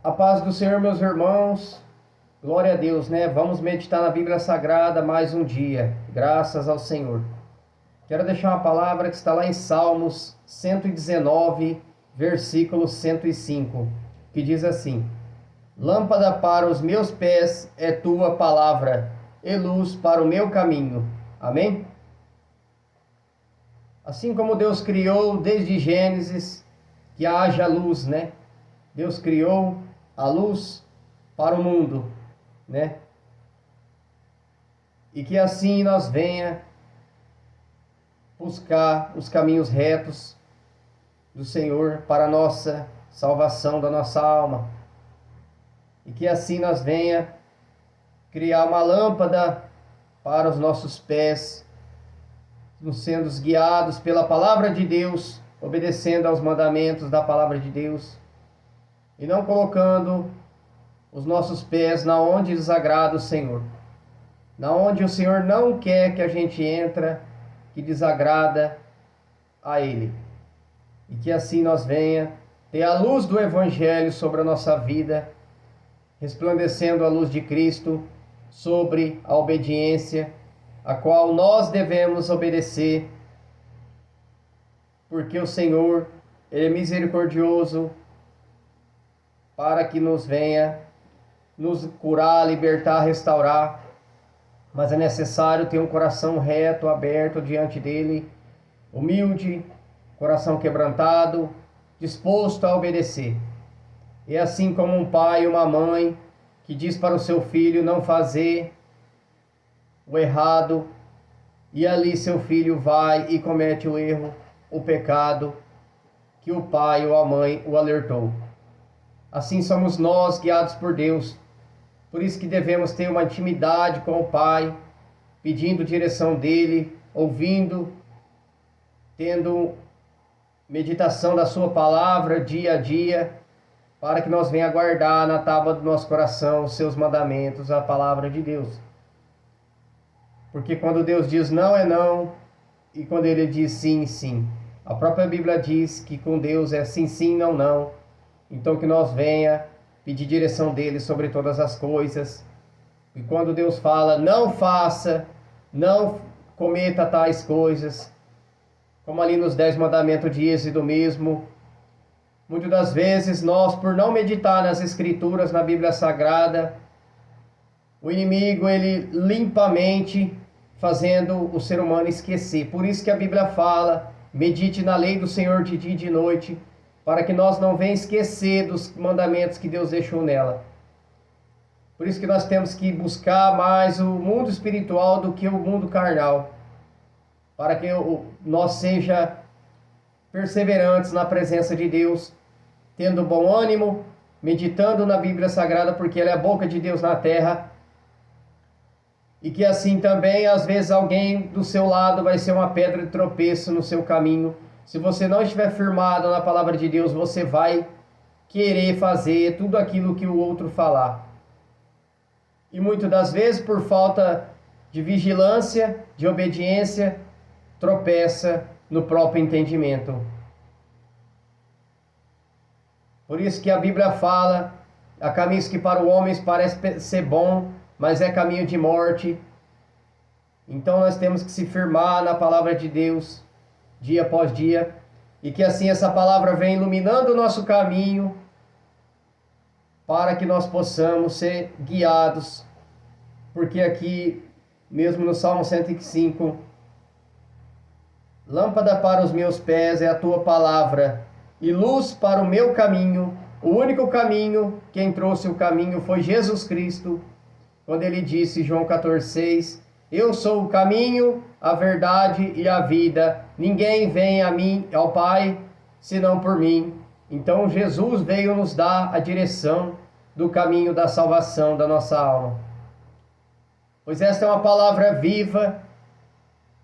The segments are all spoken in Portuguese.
A paz do Senhor, meus irmãos. Glória a Deus, né? Vamos meditar na Bíblia Sagrada mais um dia. Graças ao Senhor. Quero deixar uma palavra que está lá em Salmos 119, versículo 105, que diz assim: Lâmpada para os meus pés é tua palavra, e luz para o meu caminho. Amém? Assim como Deus criou desde Gênesis que haja luz, né? Deus criou a luz para o mundo, né? E que assim nós venha buscar os caminhos retos do Senhor para a nossa salvação da nossa alma. E que assim nós venha criar uma lâmpada para os nossos pés, nos sendo guiados pela palavra de Deus, obedecendo aos mandamentos da palavra de Deus, e não colocando os nossos pés na onde desagrada o Senhor, na onde o Senhor não quer que a gente entre, que desagrada a Ele. E que assim nós venha ter a luz do Evangelho sobre a nossa vida, resplandecendo a luz de Cristo sobre a obediência, a qual nós devemos obedecer, porque o Senhor, Ele é misericordioso, para que nos venha nos curar, libertar, restaurar, mas é necessário ter um coração reto, aberto diante dele, humilde, coração quebrantado, disposto a obedecer. E assim como um pai e uma mãe que diz para o seu filho não fazer o errado, e ali seu filho vai e comete o erro, o pecado que o pai ou a mãe o alertou. Assim somos nós, guiados por Deus. Por isso que devemos ter uma intimidade com o Pai, pedindo direção dele, ouvindo, tendo meditação da sua palavra dia a dia, para que nós venha guardar na tábua do nosso coração os seus mandamentos, a palavra de Deus. Porque quando Deus diz não é não, e quando ele diz sim, sim. A própria Bíblia diz que com Deus é sim, sim, não, não. Então que nós venha pedir direção dele sobre todas as coisas. E quando Deus fala, não faça, não cometa tais coisas, como ali nos 10 mandamentos de Êxodo mesmo, muitas das vezes nós, por não meditar nas Escrituras, na Bíblia Sagrada, o inimigo, ele limpamente fazendo o ser humano esquecer. Por isso que a Bíblia fala, medite na lei do Senhor de dia e de noite, para que nós não venhamos esquecer dos mandamentos que Deus deixou nela. Por isso que nós temos que buscar mais o mundo espiritual do que o mundo carnal, para que nós seja perseverantes na presença de Deus, tendo bom ânimo, meditando na Bíblia Sagrada, porque ela é a boca de Deus na terra, e que assim também, às vezes, alguém do seu lado vai ser uma pedra de tropeço no seu caminho. Se você não estiver firmado na palavra de Deus, você vai querer fazer tudo aquilo que o outro falar. E muitas das vezes, por falta de vigilância, de obediência, tropeça no próprio entendimento. Por isso que a Bíblia fala, há caminhos que para o homem parece ser bom, mas é caminho de morte. Então nós temos que se firmar na palavra de Deus, dia após dia, e que assim essa palavra venha iluminando o nosso caminho, para que nós possamos ser guiados, porque aqui, mesmo no Salmo 105, lâmpada para os meus pés é a tua palavra, e luz para o meu caminho. O único caminho, quem trouxe o caminho foi Jesus Cristo, quando ele disse, João 14,6, eu sou o caminho, a verdade e a vida. Ninguém vem a mim, ao Pai, senão por mim. Então Jesus veio nos dar a direção do caminho da salvação da nossa alma. Pois esta é uma palavra viva,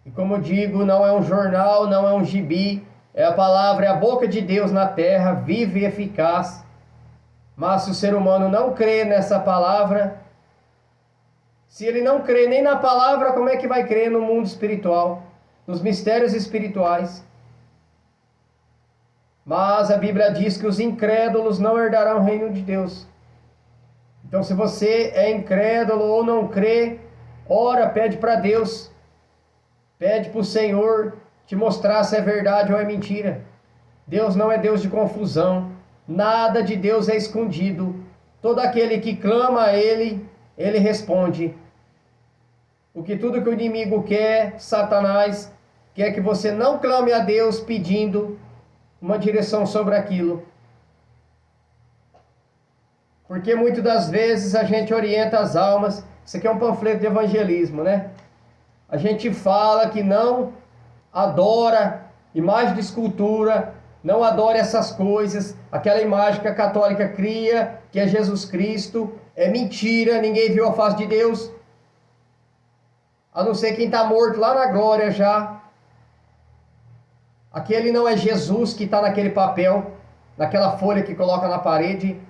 e como digo, não é um jornal, não é um gibi, é a palavra, é a boca de Deus na terra, viva e eficaz. Mas se o ser humano não crê nessa palavra, se ele não crê nem na palavra, como é que vai crer no mundo espiritual, nos mistérios espirituais? Mas a Bíblia diz que os incrédulos não herdarão o reino de Deus. Então, se você é incrédulo ou não crê, ora, pede para Deus. Pede para o Senhor te mostrar se é verdade ou é mentira. Deus não é Deus de confusão. Nada de Deus é escondido. Todo aquele que clama a Ele, Ele responde. Tudo que o inimigo quer, Satanás, quer que você não clame a Deus pedindo uma direção sobre aquilo. Porque muitas das vezes a gente orienta as almas. Isso aqui é um panfleto de evangelismo, né? A gente fala que não adora imagem de escultura, não adora essas coisas. Aquela imagem que a católica cria, que é Jesus Cristo, é mentira, ninguém viu a face de Deus. A não ser quem está morto lá na glória já. Aquele não é Jesus que está naquele papel, naquela folha que coloca na parede.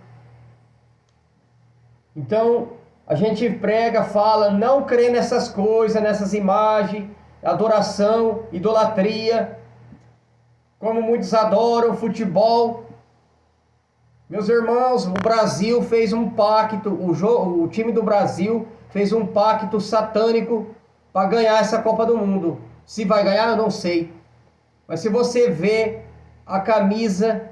Então, a gente prega, fala, não crê nessas coisas, nessas imagens, adoração, idolatria, como muitos adoram futebol. Meus irmãos, o Brasil fez um pacto, o time do Brasil fez um pacto satânico para ganhar essa Copa do Mundo. Se vai ganhar, eu não sei. Mas se você vê a camisa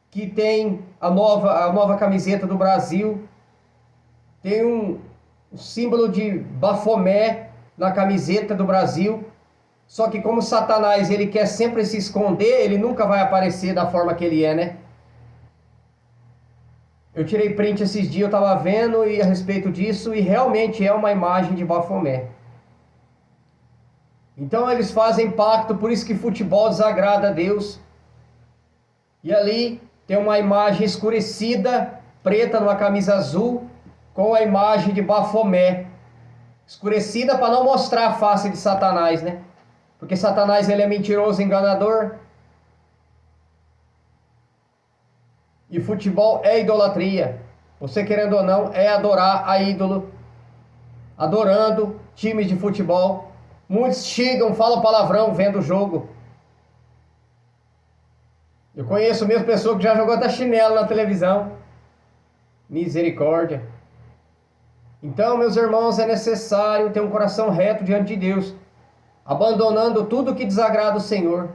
que tem a nova camiseta do Brasil, tem um símbolo de Bafomé na camiseta do Brasil. Só que como Satanás, ele quer sempre se esconder, ele nunca vai aparecer da forma que ele é, né? Eu tirei print esses dias, eu estava vendo a respeito disso, e realmente é uma imagem de Bafomé. Então eles fazem pacto, por isso que futebol desagrada a Deus. E ali tem uma imagem escurecida, preta numa camisa azul, com a imagem de Bafomé. Escurecida para não mostrar a face de Satanás, né? Porque Satanás, ele é mentiroso, enganador. E futebol é idolatria. Você querendo ou não, é adorar a ídolo. Adorando times de futebol. Muitos chegam, falam palavrão vendo o jogo. Eu conheço mesmo pessoa que já jogou até chinelo na televisão. Misericórdia. Então, meus irmãos, é necessário ter um coração reto diante de Deus, abandonando tudo que desagrada o Senhor.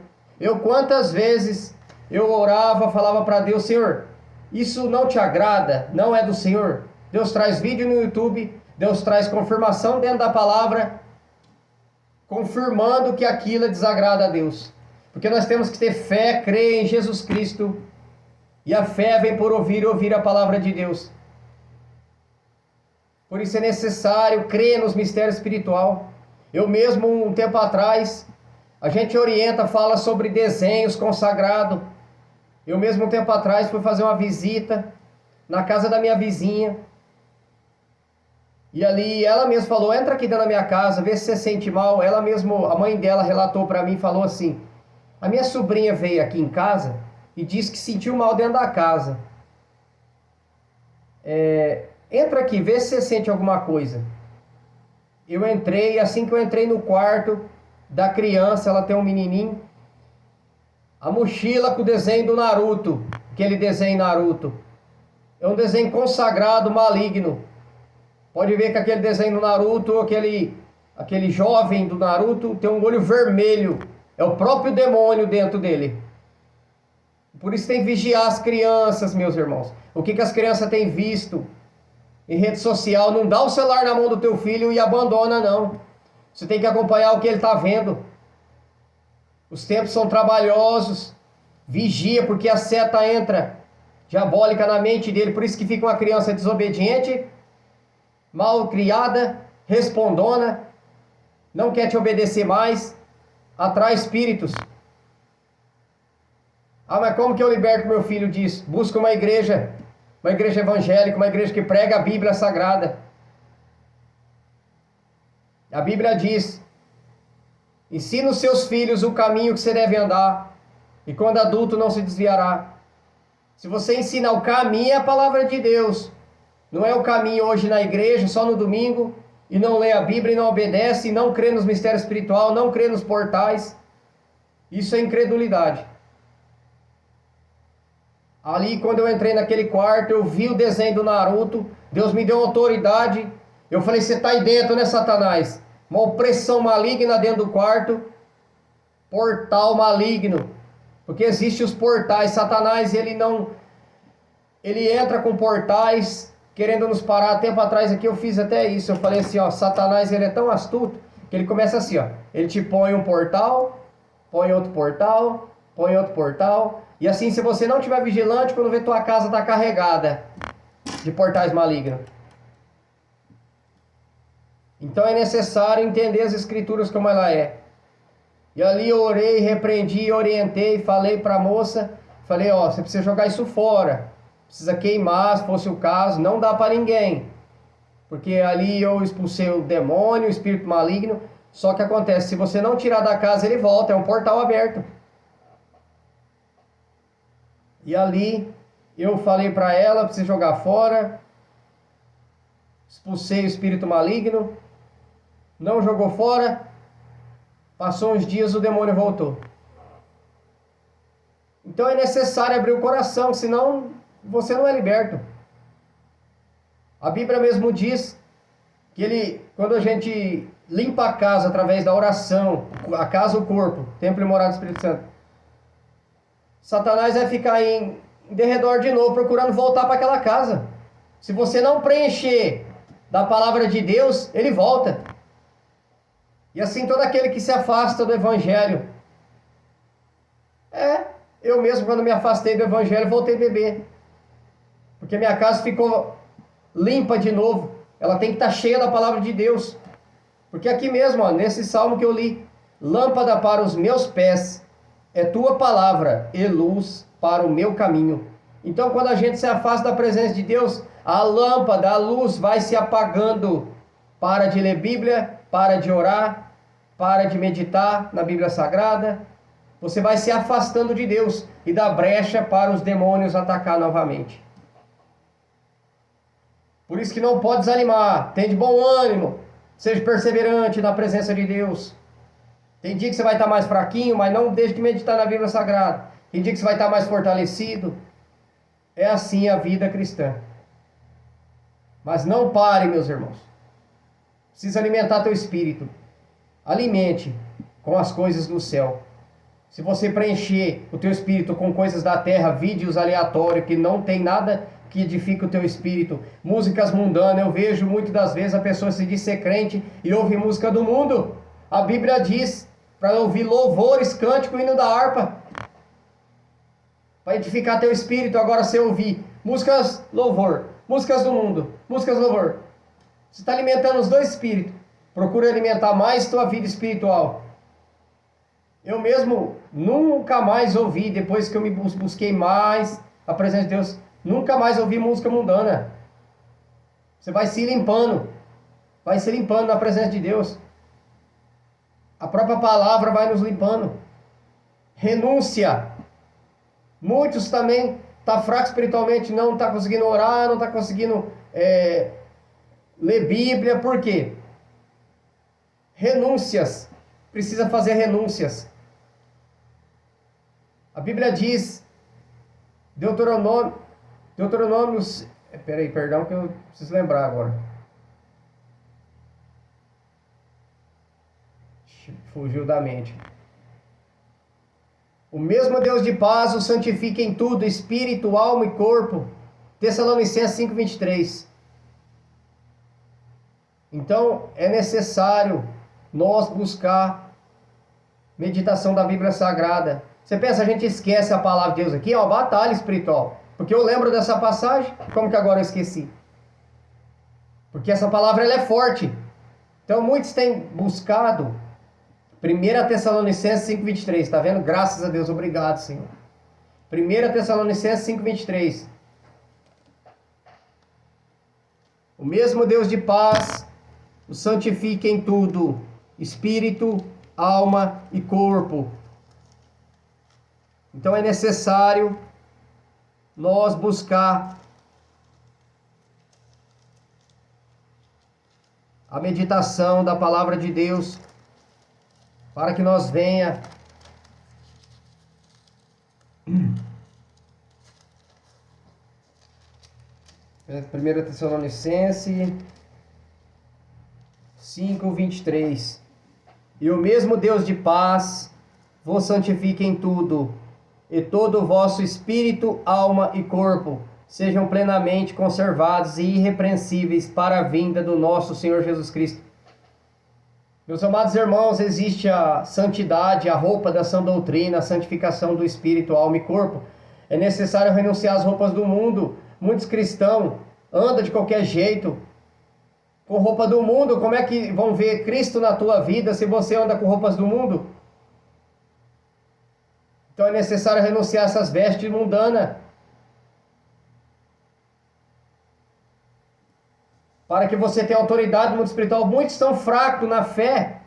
Quantas vezes eu orava, falava para Deus, Senhor, isso não te agrada, não é do Senhor. Deus traz vídeo no YouTube, Deus traz confirmação dentro da palavra, confirmando que aquilo desagrada a Deus. Porque nós temos que ter fé, crer em Jesus Cristo, e a fé vem por ouvir e ouvir a palavra de Deus. Por isso é necessário crer nos mistérios espiritual. Eu mesmo, um tempo atrás, a gente orienta, fala sobre desenhos consagrados. Eu mesmo, um tempo atrás, fui fazer uma visita na casa da minha vizinha. E ali, ela mesma falou, entra aqui dentro da minha casa, vê se você sente mal. Ela mesmo, a mãe dela relatou para mim, falou assim, a minha sobrinha veio aqui em casa e disse que sentiu mal dentro da casa. Entra aqui, vê se você sente alguma coisa. Eu entrei, assim que eu entrei no quarto da criança, ela tem um menininho, a mochila com o desenho do Naruto, aquele desenho Naruto. É um desenho consagrado, maligno. Pode ver que aquele desenho do Naruto, aquele jovem do Naruto, tem um olho vermelho. É o próprio demônio dentro dele. Por isso tem que vigiar as crianças, meus irmãos. O que as crianças têm visto em rede social? Não dá o celular na mão do teu filho e abandona, não. Você tem que acompanhar o que ele está vendo. Os tempos são trabalhosos. Vigia, porque a seta entra diabólica na mente dele. Por isso que fica uma criança desobediente, mal criada, respondona, não quer te obedecer mais, atrai espíritos. Mas como que eu liberto meu filho disso? Busca uma igreja evangélica, uma igreja que prega a Bíblia Sagrada. A Bíblia diz, ensina os seus filhos o caminho que você deve andar, e quando adulto não se desviará. Se você ensina o caminho, é a palavra de Deus. Não é o caminho hoje na igreja, só no domingo, e não lê a Bíblia e não obedece, e não crê nos mistérios espirituais, não crê nos portais. Isso é incredulidade. Ali, quando eu entrei naquele quarto, eu vi o desenho do Naruto. Deus me deu autoridade. Eu falei, você está aí dentro, né, Satanás? Uma opressão maligna dentro do quarto. Portal maligno. Porque existem os portais. Satanás, ele não... Ele entra com portais, querendo nos parar. Tempo atrás aqui eu fiz até isso. Eu falei assim, ó, Satanás, ele é tão astuto, que ele começa assim, ó. Ele te põe um portal, põe outro portal, põe outro portal. E assim, se você não estiver vigilante, quando vê tua casa está carregada de portais malignos. Então é necessário entender as escrituras como ela é. E ali eu orei, repreendi, orientei, falei para a moça, falei, ó, você precisa jogar isso fora. Precisa queimar, se fosse o caso, não dá para ninguém. Porque ali eu expulsei o demônio, o espírito maligno. Só que acontece, se você não tirar da casa, ele volta, é um portal aberto. E ali eu falei para ela, precisa jogar fora. Expulsei o espírito maligno. Não jogou fora. Passou uns dias, o demônio voltou. Então é necessário abrir o coração, senão você não é liberto. A Bíblia mesmo diz que quando a gente limpa a casa através da oração, a casa, o corpo, templo e morada do Espírito Santo, Satanás vai ficar em derredor de novo, procurando voltar para aquela casa. Se você não preencher da palavra de Deus, ele volta. E assim todo aquele que se afasta do Evangelho. Eu mesmo quando me afastei do Evangelho, voltei a beber. Porque minha casa ficou limpa de novo. Ela tem que estar cheia da palavra de Deus. Porque aqui mesmo, ó, nesse salmo que eu li, lâmpada para os meus pés é tua palavra e luz para o meu caminho. Então, quando a gente se afasta da presença de Deus, a lâmpada, a luz vai se apagando. Para de ler Bíblia, para de orar, para de meditar na Bíblia Sagrada. Você vai se afastando de Deus e dá brecha para os demônios atacar novamente. Por isso que não pode desanimar, tem de bom ânimo, seja perseverante na presença de Deus. Tem dia que você vai estar mais fraquinho, mas não deixe de meditar na Bíblia Sagrada. Tem dia que você vai estar mais fortalecido. É assim a vida cristã. Mas não pare, meus irmãos. Precisa alimentar teu espírito. Alimente com as coisas do céu. Se você preencher o teu espírito com coisas da terra, vídeos aleatórios que não tem nada que edifica o teu espírito, músicas mundanas, eu vejo muitas das vezes a pessoa se diz ser crente e ouve música do mundo. A Bíblia diz para ouvir louvores, cântico, hino da harpa, para edificar teu espírito. Agora você ouvir músicas louvor, músicas do mundo, músicas louvor, você está alimentando os dois espíritos. Procura alimentar mais tua vida espiritual. Eu mesmo nunca mais ouvi, depois que eu me busquei mais a presença de Deus, nunca mais ouvi música mundana. Você vai se limpando na presença de Deus. A própria palavra vai nos limpando. Renúncia. Muitos também estão fracos espiritualmente, não estão conseguindo orar, não estão conseguindo ler Bíblia. Por quê? Renúncias. Precisa fazer renúncias. A Bíblia diz, Deuteronômio, perdão que eu preciso lembrar agora. Fugiu da mente. O mesmo Deus de paz o santifica em tudo, espírito, alma e corpo. Tessalonicenses 5:23. Então, é necessário nós buscar meditação da Bíblia Sagrada. Você pensa, a gente esquece a palavra de Deus aqui? É uma batalha espiritual. Porque eu lembro dessa passagem, como que agora eu esqueci? Porque essa palavra ela é forte. Então, muitos têm buscado 1 Tessalonicenses 5:23. Está vendo? Graças a Deus, obrigado, Senhor. 1 Tessalonicenses 5:23. O mesmo Deus de paz o santifica em tudo, espírito, alma e corpo. Então é necessário nós buscar a meditação da palavra de Deus para que nós venha 1 Tessalonicenses 5:23. E o mesmo Deus de paz vos santifique em tudo, e todo o vosso espírito, alma e corpo sejam plenamente conservados e irrepreensíveis para a vinda do nosso Senhor Jesus Cristo. Meus amados irmãos, existe a santidade, a roupa da sã doutrina, a santificação do espírito, alma e corpo. É necessário renunciar às roupas do mundo. Muitos cristãos andam de qualquer jeito, com roupa do mundo. Como é que vão ver Cristo na tua vida se você anda com roupas do mundo? Então é necessário renunciar a essas vestes mundanas, para que você tenha autoridade no mundo espiritual. Muitos estão fracos na fé,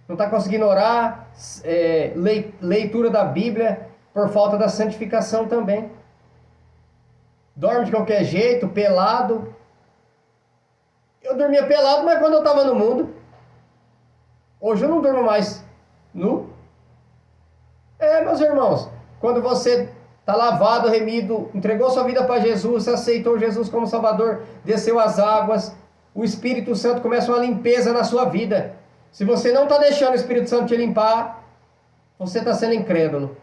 não está conseguindo orar, leitura da Bíblia, por falta da santificação também. Dorme de qualquer jeito, pelado. Eu dormia pelado, mas quando eu estava no mundo. Hoje eu não durmo mais nu. Meus irmãos, quando você está lavado, remido, entregou sua vida para Jesus, aceitou Jesus como Salvador, desceu as águas, o Espírito Santo começa uma limpeza na sua vida. Se você não está deixando o Espírito Santo te limpar, você está sendo incrédulo.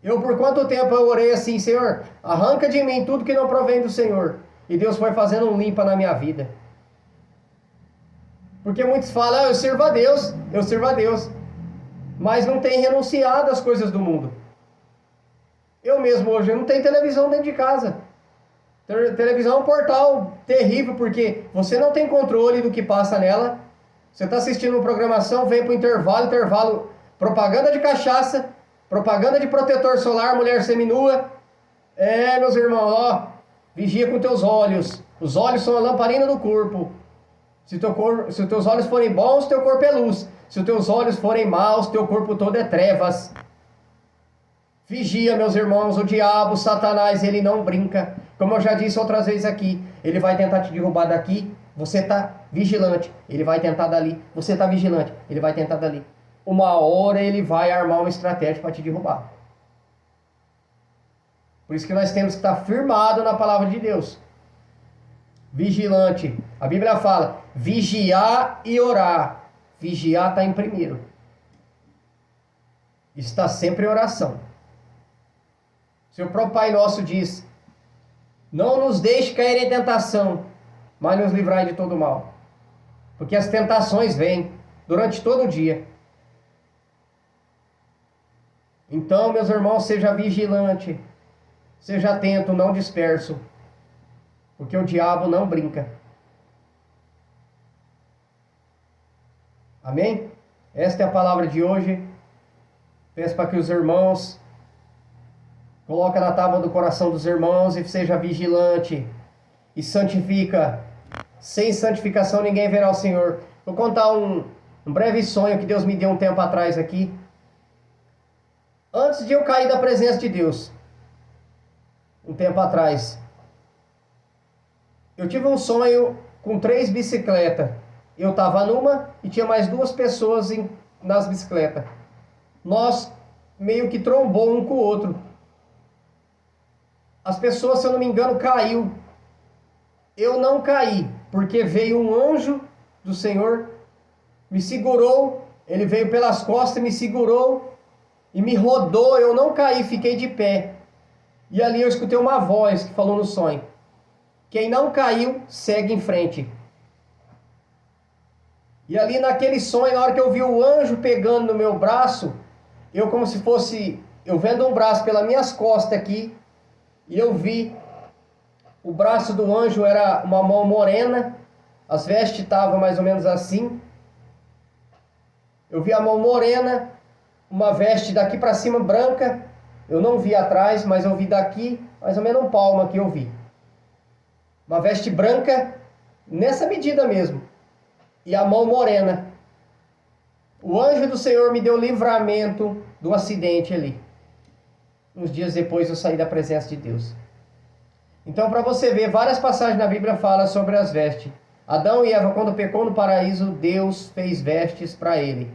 Por quanto tempo eu orei assim: Senhor, arranca de mim tudo que não provém do Senhor. E Deus foi fazendo um limpa na minha vida. Porque muitos falam: eu sirvo a Deus, mas não tem renunciado às coisas do mundo. Eu mesmo hoje eu não tenho televisão dentro de casa. Televisão é um portal terrível, porque você não tem controle do que passa nela. Você está assistindo uma programação, vem para o intervalo, propaganda de cachaça, propaganda de protetor solar, mulher seminua. Meus irmãos, vigia com teus olhos. Os olhos são a lamparina do corpo. Se os teus olhos forem bons, teu corpo é luz. Se os teus olhos forem maus, teu corpo todo é trevas. Vigia, meus irmãos, o diabo, Satanás, ele não brinca. Como eu já disse outras vezes aqui, ele vai tentar te derrubar daqui, você está vigilante. Ele vai tentar dali, você está vigilante. Ele vai tentar dali. Uma hora ele vai armar uma estratégia para te derrubar. Por isso que nós temos que estar firmado na palavra de Deus. Vigilante. A Bíblia fala, vigiar e orar. Vigiar está em primeiro. Está sempre em oração. Seu próprio Pai Nosso diz: não nos deixe cair em tentação, mas nos livrai de todo mal. Porque as tentações vêm durante todo o dia. Então, meus irmãos, seja vigilante, seja atento, não disperso, porque o diabo não brinca. Amém? Esta é a palavra de hoje. Peço para que os irmãos coloquem na tábua do coração dos irmãos e seja vigilante e santifica. Sem santificação ninguém verá o Senhor. Vou contar um breve sonho que Deus me deu um tempo atrás aqui. Antes de eu cair da presença de Deus, um tempo atrás, eu tive um sonho com 3 bicicletas. Eu estava numa e tinha mais 2 pessoas nas bicicletas. Nós meio que trombou um com o outro. As pessoas, se eu não me engano, caiu. Eu não caí, porque veio um anjo do Senhor, me segurou, ele veio pelas costas, me segurou e me rodou. Eu não caí, fiquei de pé. E ali eu escutei uma voz que falou no sonho: quem não caiu, segue em frente. E ali naquele sonho, na hora que eu vi o anjo pegando no meu braço, eu como se fosse, eu vendo um braço pelas minhas costas aqui, e eu vi o braço do anjo era uma mão morena, as vestes estavam mais ou menos assim. Eu vi a mão morena, uma veste daqui para cima branca, eu não vi atrás, mas eu vi daqui, mais ou menos um palmo aqui eu vi. Uma veste branca, nessa medida mesmo, e a mão morena. O anjo do Senhor me deu livramento do acidente ali. Uns dias depois eu saí da presença de Deus. Então, para você ver, várias passagens na Bíblia falam sobre as vestes. Adão e Eva, quando pecou no paraíso, Deus fez vestes para ele.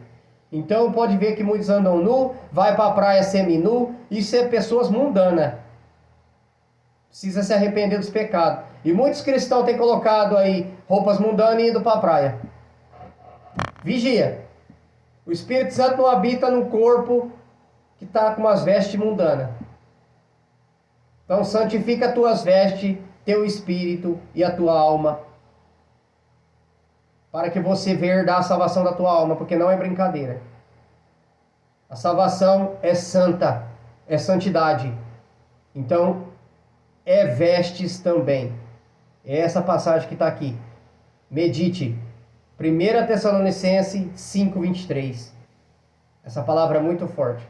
Então, pode ver que muitos andam nu, vai para a praia semi-nu. Isso é pessoas mundanas. Precisa se arrepender dos pecados. E muitos cristãos têm colocado aí roupas mundanas e indo para a praia. Vigia. O Espírito Santo não habita num corpo que está com umas vestes mundanas. Então santifica as tuas vestes, teu espírito e a tua alma, para que você venha herdar a salvação da tua alma, porque não é brincadeira. A salvação é santa, é santidade. Então, é vestes também. É essa passagem que está aqui. Medite. 1 Tessalonicenses 5:23. Essa palavra é muito forte.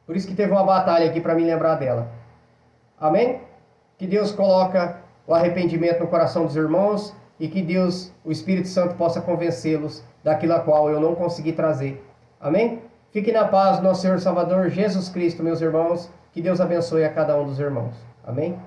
Por isso que teve uma batalha aqui para me lembrar dela. Amém? Que Deus coloca o arrependimento no coração dos irmãos e que Deus, o Espírito Santo, possa convencê-los daquilo a qual eu não consegui trazer. Amém? Fique na paz do nosso Senhor Salvador Jesus Cristo, meus irmãos. Que Deus abençoe a cada um dos irmãos. Amém?